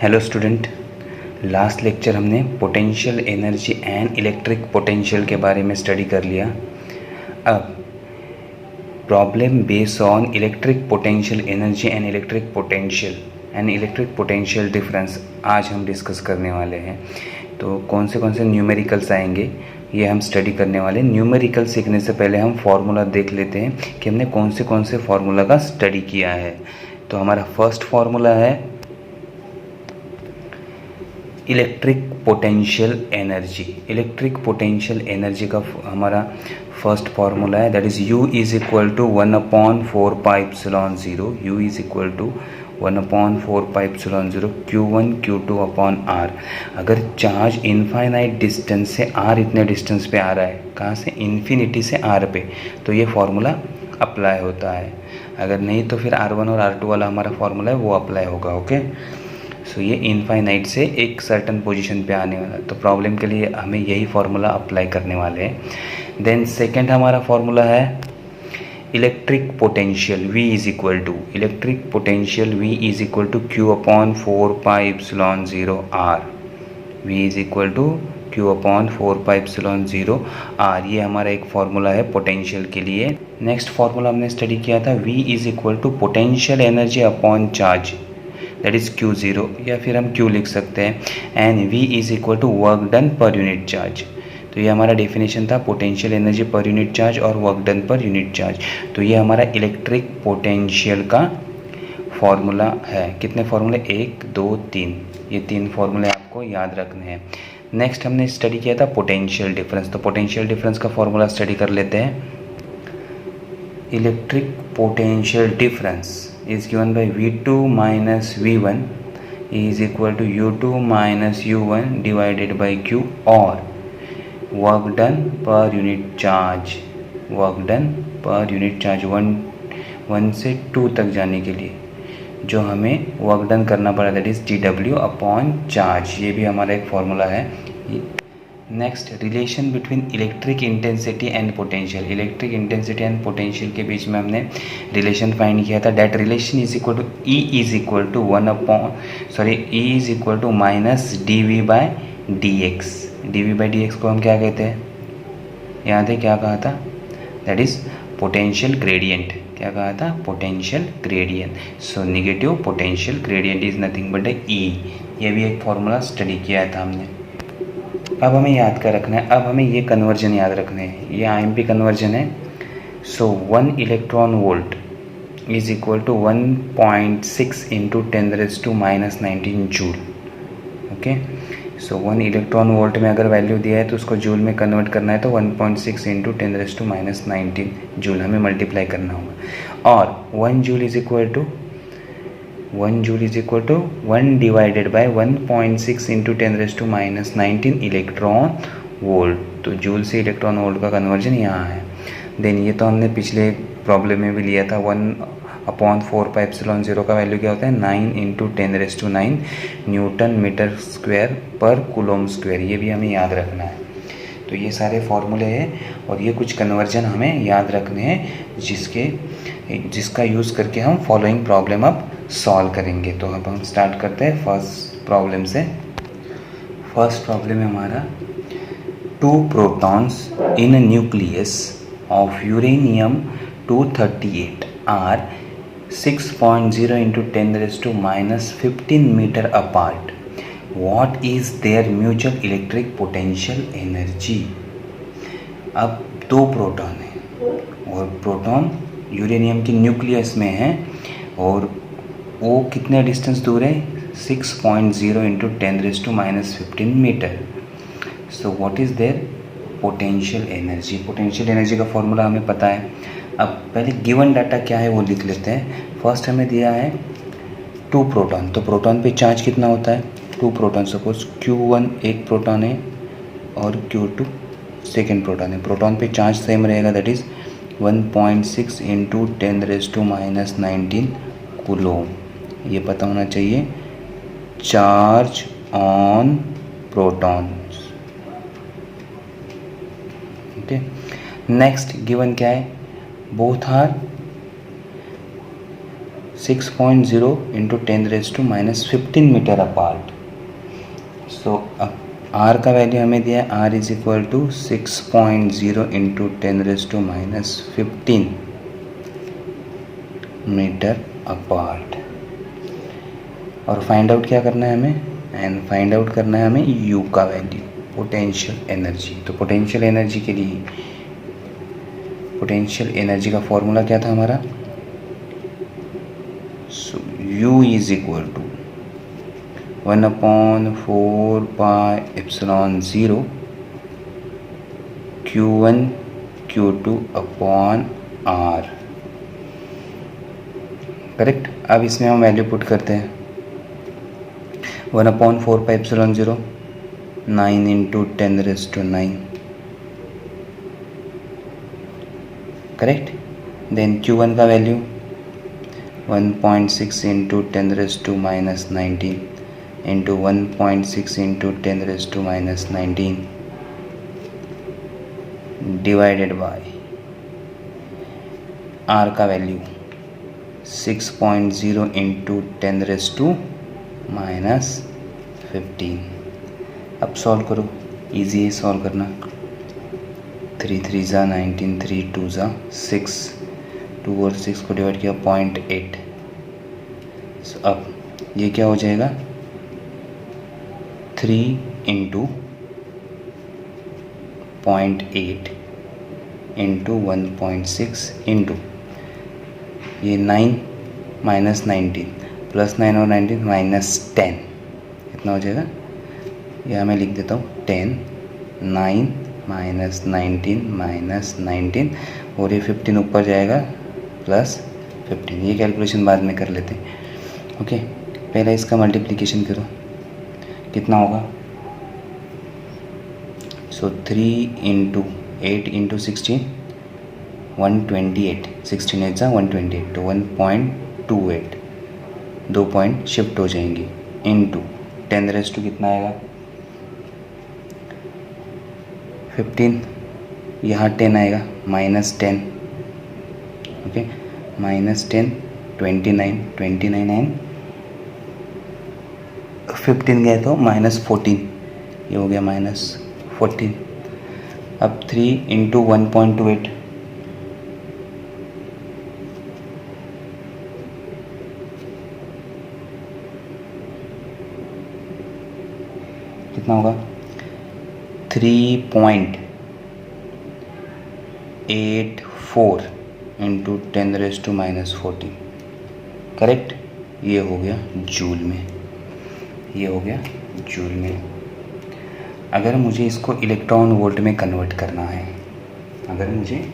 Hello student, last lecture हमने potential energy and electric potential के बारे में स्टडी कर लिया। अब problem based on electric potential energy and electric potential difference आज हम डिस्कस करने वाले हैं। तो कौन से न्यूमेरिकल्स आएंगे ये हम स्टडी करने वाले हैं। न्यूमेरिकल सीखने से पहले हम फार्मूला देख लेते हैं कि हमने कौन से फार्मूला का स्टडी किया है। तो हमारा फर्स्ट फार्मूला है इलेक्ट्रिक पोटेंशियल एनर्जी का हमारा फर्स्ट फार्मूला है, that is U is equal to 1/4πε0। U is equal to 1/4πε0 Q1 Q2 upon R। अगर चार्ज इनफाइनाइट डिस्टेंस से R इतने डिस्टेंस पे आ रहा है, कहाँ से, इन्फिनिटी से R पे, तो ये फार्मूला अप्लाई होता है। अगर नहीं तो फिर R1 और R2 वाला हमारा फार्मूला है वो अप्लाई होगा। ओके, सो ये इनफाइनाइट से एक सर्टन पोजीशन पे आने वाला, तो प्रॉब्लम के लिए हमें यही फार्मूला अप्लाई करने वाले हैं। देन सेकंड हमारा फार्मूला है electric potential V is equal to Q upon 4πε0 R। V is equal to Q upon 4πε0 R, ये हमारा एक फार्मूला है पोटेंशियल के लिए। नेक्स्ट फार्मूला हमने स्टडी किया था V is equal to potential energy upon charge, that is Q0, या फिर हम Q लिख सकते हैं, and V is equal to work done per unit charge. तो ये हमारा डेफिनेशन था potential energy per unit charge और work done per unit charge. तो ये हमारा इलेक्ट्रिक पोटेंशियल का फॉर्मूला है। कितने फार्मूले, 1 2 3, ये 3 फार्मूले आपको याद रखने हैं। नेक्स्ट हमने स्टडी किया था पोटेंशियल डिफरेंस। तो पोटेंशियल डिफरेंस का फॉर्मूला स्टडी कर लेते हैं। Electric potential difference is given by V2 minus V1 is equal to U2 minus U1 divided by Q, और work done per unit charge 1 से 2 तक जाने के लिए जो हमें वर्क डन करना पड़ा, that is TW upon charge. ये भी हमारा एक फॉर्मूला है। Next, relation between electric intensity and potential. Electric intensity and potential के बीच में हमने रिलेशन फाइंड किया था। That relation is equal to E is equal to minus dV/dx। dV/dx को हम क्या कहते हैं, याद है क्या कहा था, दैट इज पोटेंशियल ग्रेडियंट। क्या कहा था, potential gradient. So negative potential gradient is nothing but E। ये भी एक फॉर्मूला स्टडी किया था हमने। अब हमें याद कर रखना है, अब हमें ये कन्वर्जन याद रखने हैं, ये IMP कन्वर्जन है। So 1 electron volt is equal to 1.6 into 10⁻⁻19 joule. Okay, so 1 electron volt में अगर वैल्यू दिया है तो उसको जूल में कन्वर्ट करना है, तो 1.6 इंटू 10⁻⁻19 जूल हमें मल्टीप्लाई करना होगा। और 1 joule is equal to 1 divided by 1.6 into 10⁻⁻19 electron volt. तो जूल से इलेक्ट्रॉन वोल्ट का कन्वर्जन यहाँ है। देन ये तो हमने पिछले प्रॉब्लम में भी लिया था, 1/4πε0 का वैल्यू क्या होता है, 9 इंटू 10⁹ न्यूटन मीटर स्क्वायर पर कूलोम स्क्वायर। ये भी हमें याद रखना है। तो ये सारे फॉर्मूले हैं और ये कुछ कन्वर्जन हमें याद रखने हैं जिसका यूज़ करके हम फॉलोइंग प्रॉब्लम अब सॉल्व करेंगे। तो अब हम स्टार्ट करते हैं फर्स्ट प्रॉब्लम से। फर्स्ट प्रॉब्लम है हमारा 2 protons in nucleus of uranium 238 are 6.0 into 10⁻15 metre apart. What is their mutual electric potential energy? अब 2 प्रोटॉन हैं और प्रोटॉन यूरेनियम की न्यूक्लियस में है और वो कितने डिस्टेंस दूर है, 6.0 into 10⁻15 metre. So what is their potential energy. Potential energy का फॉर्मूला हमें पता है। अब पहले गिवन डाटा क्या है वो लिख लेते हैं। फर्स्ट हमें दिया है 2 प्रोटॉन, तो प्रोटॉन पे चार्ज कितना होता है, 2 प्रोटॉन। सपोज Q1 एक प्रोटॉन है और Q2 सेकेंड प्रोटॉन है। प्रोटॉन पे चार्ज सेम रहेगा, दैट इज़ 1.6 इंटू 10⁻⁻19 कूलोम। ये पता होना चाहिए, charge on protons. Okay, next given क्या है, both are 6.0 into 10⁻⁻15 metre apart. सो अब आर का वैल्यू हमें दिया है, R is equal to 6.0 into 10⁻⁻15 metre apart. और फाइंड आउट क्या करना है हमें, एंड फाइंड आउट करना है हमें यू का वैल्यू, पोटेंशियल एनर्जी। तो पोटेंशियल एनर्जी के लिए, पोटेंशियल एनर्जी का फॉर्मूला क्या था हमारा, U is equal to 1/4πε0 Q1 Q2 upon R। Correct. अब इसमें हम वैल्यू पुट करते हैं, 1/4πε0 9 इंटू 10⁻⁹, करेक्ट। देन Q1 का value 1.6 into 10⁻⁻19 into 1.6 into 10⁻⁻19 divided by R का वैल्यू 6.0 इंटू 10⁻⁻15। अब सॉल्व करो, इजी है सॉल्व करना। 3 3 ज़ा 19, 3 2 ज़ा 6, 2 और 6 को डिवाइड किया 0.8। सो अब ये क्या हो जाएगा, 3 इंटू 0.8 इंटू 1.6 इंटू ये 9 माइनस 19 प्लस 9 और 19 माइनस 10, कितना हो जाएगा, यह मैं लिख देता हूँ 10, 9 माइनस 19 माइनस 19 और ये 15 ऊपर जाएगा प्लस 15। ये कैलकुलेशन बाद में कर लेते हैं। ओके, पहले इसका मल्टीप्लिकेशन करो, कितना होगा, सो 3 इंटू 8 इंटू 16 128, 16 8 ज़ा 128, तो 1.28, 2 पॉइंट शिफ्ट हो जाएंगे, इंटू 10⁻⁻, कितना आएगा 15, यहाँ 10 आएगा, माइनस 10, ओके, माइनस 10 29, 29 एंड 15 गए तो माइनस 14, ये हो गया माइनस 14। अब 3 इंटू 1.28, कितना होगा 3.84 इंटू 10⁻⁻14, करेक्ट। ये हो गया जूल में, ये हो गया जूल में। अगर मुझे इसको इलेक्ट्रॉन वोल्ट में कन्वर्ट करना है, अगर मुझे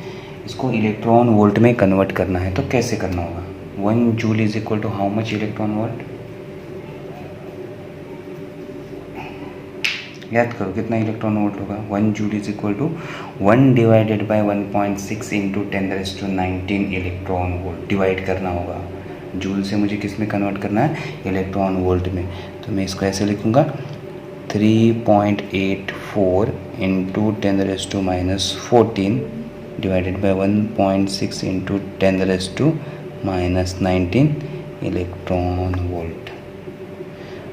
इसको इलेक्ट्रॉन वोल्ट में कन्वर्ट करना है तो कैसे करना होगा, 1 joule is equal to how much electron volt, याद करो कितना इलेक्ट्रॉन वोल्ट होगा, 1 joule is equal to 1 divided by 1.6 into 10⁻⁹ electron volt divide करना होगा। जूल से मुझे किस में कन्वर्ट करना है, इलेक्ट्रॉन वोल्ट में। तो मैं इसको ऐसे लिखूँगा 3.84 into 10⁻⁻14 divided by 1.6 into 10⁻⁻19 electron volt.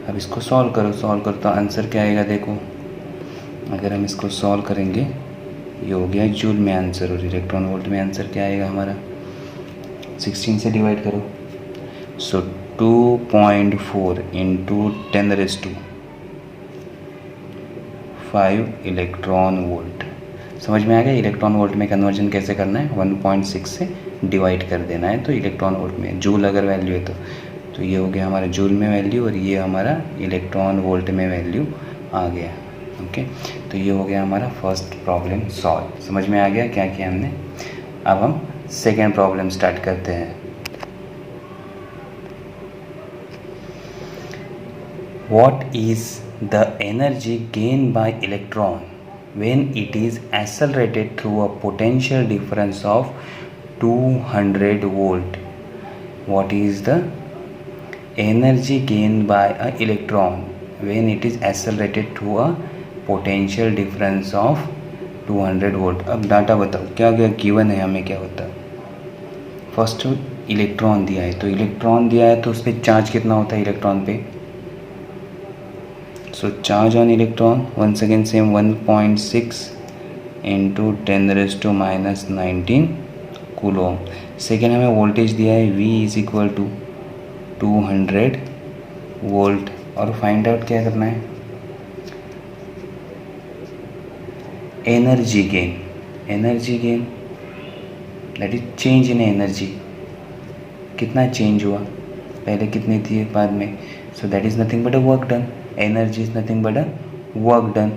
अब इसको सॉल्व करो, सॉल्व करो तो आंसर क्या आएगा, देखो अगर हम इसको सॉल्व करेंगे, ये हो गया जूल में आंसर, और इलेक्ट्रॉन वोल्ट में आंसर क्या आएगा हमारा, 16 से डिवाइड करो, सो 2.4 इंटू 10⁻5 इलेक्ट्रॉन वोल्ट। समझ में आ गया इलेक्ट्रॉन वोल्ट में कन्वर्जन कैसे करना है, 1.6 से डिवाइड कर देना है तो इलेक्ट्रॉन वोल्ट में, जूल अगर वैल्यू है तो ये हो गया हमारा जूल में वैल्यू, और ये हमारा इलेक्ट्रॉन वोल्ट में वैल्यू आ गया। ओके, तो ये हो गया हमारा फर्स्ट प्रॉब्लम सॉल्व। समझ में आ गया क्या किया हमने। अब हम सेकेंड प्रॉब्लम स्टार्ट करते हैं। What is the energy gained by electron when it is accelerated through a potential difference of 200 volt? What is the energy gained by an electron when it is accelerated through a potential difference of 200 volt? अब data बताओ क्या क्या given है हमें, क्या होता है। First electron दिया है, तो इलेक्ट्रॉन दिया है तो उस पर चार्ज कितना होता है इलेक्ट्रॉन पे। So charge on electron once again same 1.6 into 10⁻⁻19 coulomb. Second हमें वोल्टेज दिया है V is equal to 200 volt. और फाइंड आउट क्या करना है, energy gain. Energy gain that is change in energy, कितना चेंज हुआ, पहले कितनी थी बाद में। So that is nothing but a work done. Energy is nothing but a work done.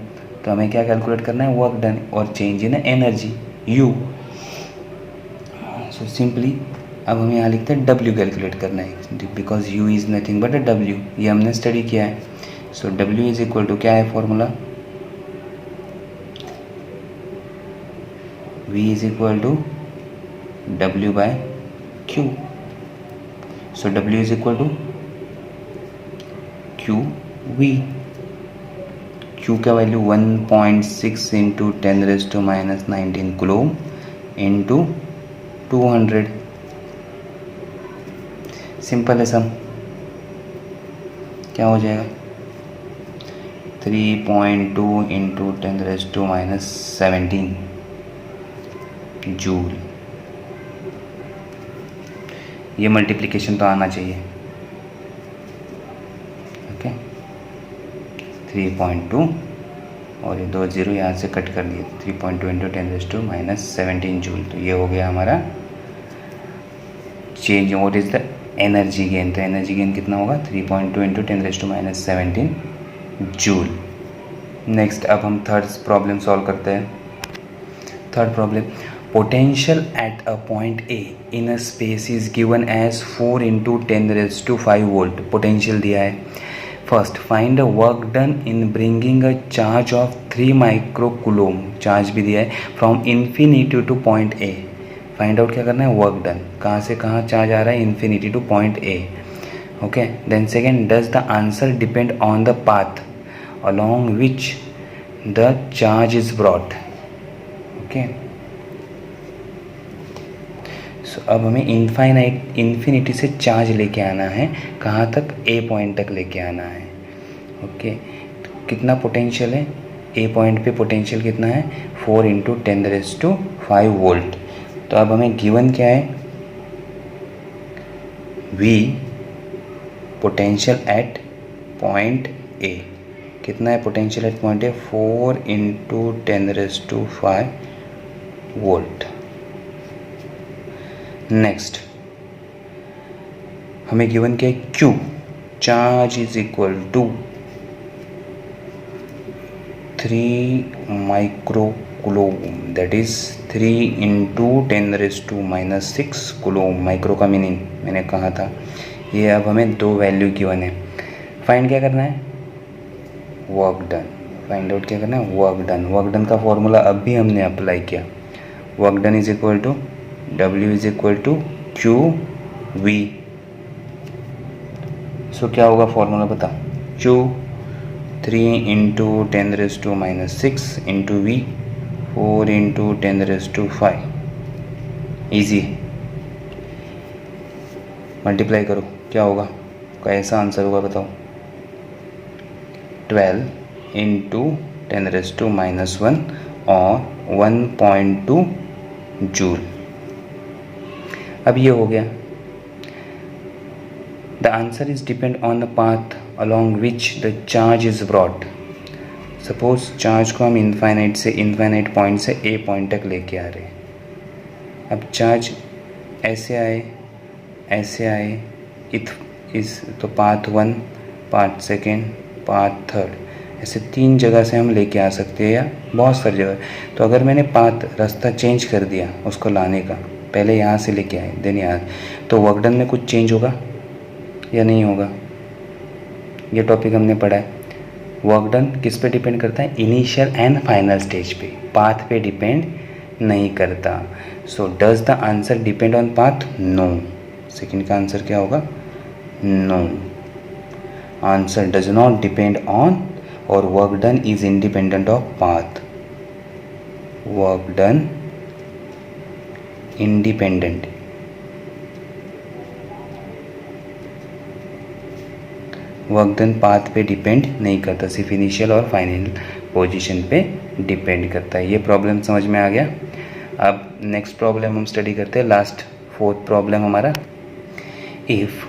तो हमें क्या कैलकुलेट करना है, वर्क डन और change in energy U। So simply अब हमें यहाँ लिखते हैं W कैलकुलेट करना है, because U is nothing but a W, ये हमने स्टडी किया है। So W is equal to क्या है formula, V is equal to W by Q। So W is equal to QV। Q का value 1.6 into 10⁻⁻19 coulomb into 200। Simple है sum, क्या हो जाएगा 3.2 इंटू 10⁻⁻17 जूल। ये मल्टीप्लिकेशन तो आना चाहिए। ओके 3.2 और ये 2 जीरो यहाँ से कट कर दिए, 3.2 इंटू 10⁻⁻17 जूल। तो ये हो गया हमारा change. What is the energy gain, तो एनर्जी गेन कितना होगा 3.2 इंटू 10⁻⁻17 जूल। नेक्स्ट अब हम थर्ड प्रॉब्लम सॉल्व करते हैं। Third problem, potential at a point A in a space is given as 4 into 10⁵ volt। Potential दिया है। First find a work done in bringing a charge of 3 micro coulomb, charge भी दिया है, from infinity to point A। Find out क्या करना है, work done, कहाँ से कहाँ चार्ज आ रहा है, infinity to point A। Okay then second, does the answer depend on the path along which the charge is brought। Okay so अब हमें इन्फिनिटी से चार्ज लेके आना है, कहाँ तक, A पॉइंट तक लेके आना है। ओके तो कितना पोटेंशियल है, A पॉइंट पे पोटेंशियल कितना है 4 इंटू 10⁵ वोल्ट। तो अब हमें गिवन क्या है, V potential at point A, कितना है potential at point A, 4 into 10⁵ volt. Next हमें गिवन क्या है, Q charge is equal to 3 micro coulomb, that is 3 into 10⁻⁻6 coulomb. Micro का मीनिंग मैंने कहा था। ये अब हमें दो वैल्यू गिवन है, फाइंड क्या करना है, वर्क डन। फाइंड आउट क्या करना है, वर्क डन। वर्क डन का फॉर्मूला अब भी हमने अप्लाई किया, work done is equal to W is equal to QV। So क्या होगा फॉर्मूला बता, Q 3 into 10⁻⁻6 into V 4 into 10⁵। Easy, multiply करो क्या होगा, कैसा आंसर होगा बताओ, 12 इंटू 10⁻⁻1 और 1.2 जूल। अब ये हो गया। The answer is depend on the path along which the charge is brought. Suppose charge को हम इनफाइनाइट से, इनफाइनाइट पॉइंट से A पॉइंट तक लेके आ रहे हैं। अब चार्ज ऐसे आए इस, तो path 1, path second, path third, ऐसे 3 जगह से हम लेके आ सकते हैं या बहुत सारी जगह। तो अगर मैंने रास्ता चेंज कर दिया उसको लाने का, पहले यहाँ से लेके आए देन यहाँ, तो वर्क डन में कुछ चेंज होगा या नहीं होगा, ये टॉपिक हमने पढ़ा है। वर्क डन किस पे डिपेंड करता है, इनिशियल एंड फाइनल स्टेज पे, पाथ पे डिपेंड नहीं करता। So does the answer depend on path, no. Second का आंसर क्या होगा, no, answer does not depend on, और work done is independent of path. Work done independent work done path पे depend नहीं करता, सिर्फ इनिशियल और फाइनल पोजीशन पे डिपेंड करता है। ये प्रॉब्लम समझ में आ गया। अब नेक्स्ट प्रॉब्लम हम स्टडी करते हैं, लास्ट फोर्थ प्रॉब्लम हमारा। If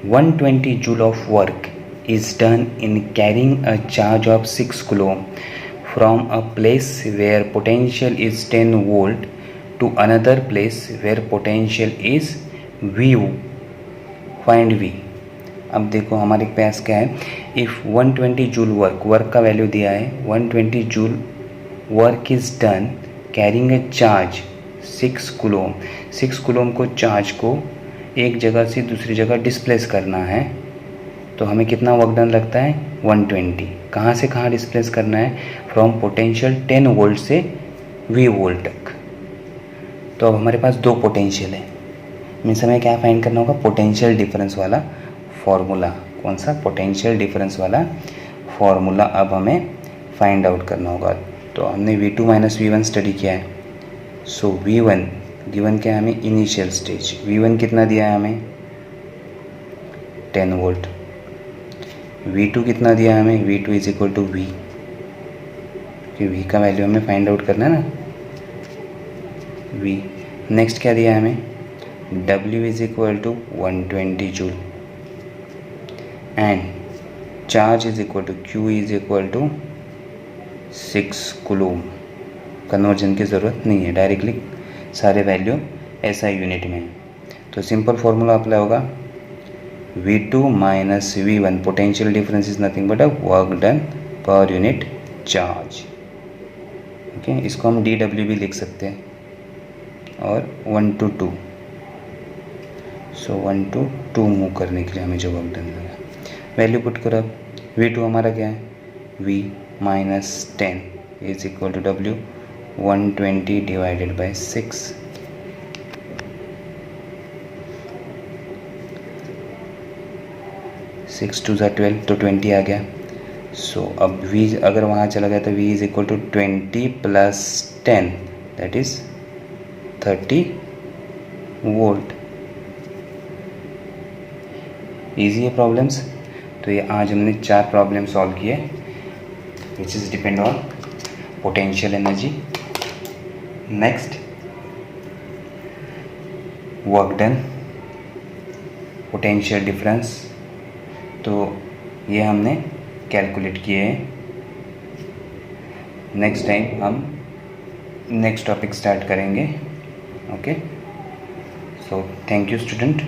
120 joule of work is done in carrying a charge of 6 coulomb from a place where potential is 10 volt to another place where potential is V, find V। अब देखो हमारे पास क्या है, if 120 joule work का value दिया है 120 joule work is done carrying a charge 6 coulomb. 6 coulomb को charge को एक जगह से दूसरी जगह डिस्प्लेस करना है, तो हमें कितना वर्क डन लगता है 120। कहाँ से कहाँ डिस्प्लेस करना है, फ्रॉम पोटेंशियल 10 वोल्ट से V वोल्ट तक। तो अब हमारे पास दो पोटेंशियल है, मीन्स हमें क्या फाइंड करना होगा, पोटेंशियल डिफरेंस वाला फॉर्मूला। कौन सा, पोटेंशियल डिफरेंस वाला फॉर्मूला अब हमें फाइंड आउट करना होगा। तो हमने V2 माइनस V1 स्टडी किया है, सो V1 गिवन क्या है हमें, इनिशियल स्टेज। V1 कितना दिया है हमें 10 वोल्ट। V2 कितना दिया है हमें, V2 is equal to V, कि V का वैल्यू हमें फाइंड आउट करना है ना, V। नेक्स्ट क्या दिया है हमें, W is equal to 120 joule and charge is equal to Q is equal to 6 coulomb. Conversion की ज़रूरत नहीं है, डायरेक्टली सारे वैल्यू ऐसा यूनिट में है। तो सिंपल फार्मूला अप्लाई होगा, V2 minus V1, potential difference is nothing but a work done per unit charge. Okay, इसको हम DW भी लिख सकते हैं, और 1 to 2, सो 1 to 2 मूव करने के लिए हमें जो वर्क डन लगा, वैल्यू पुट करो। अब V2 हमारा क्या है, V minus 10 is equal to W 120 divided by 6। Six two ज़ा 12, तो 20 आ गया। सो अब V अगर वहाँ चला गया तो V is equal to 20 plus 10 that is 30 volt. Easy है प्रॉब्लम्स। तो ये आज हमने 4 प्रॉब्लम सॉल्व किए which is depend on potential energy. Next work done, potential difference, तो ये हमने कैलकुलेट किए हैं। नेक्स्ट टाइम हम नेक्स्ट टॉपिक स्टार्ट करेंगे। Okay, so thank you student.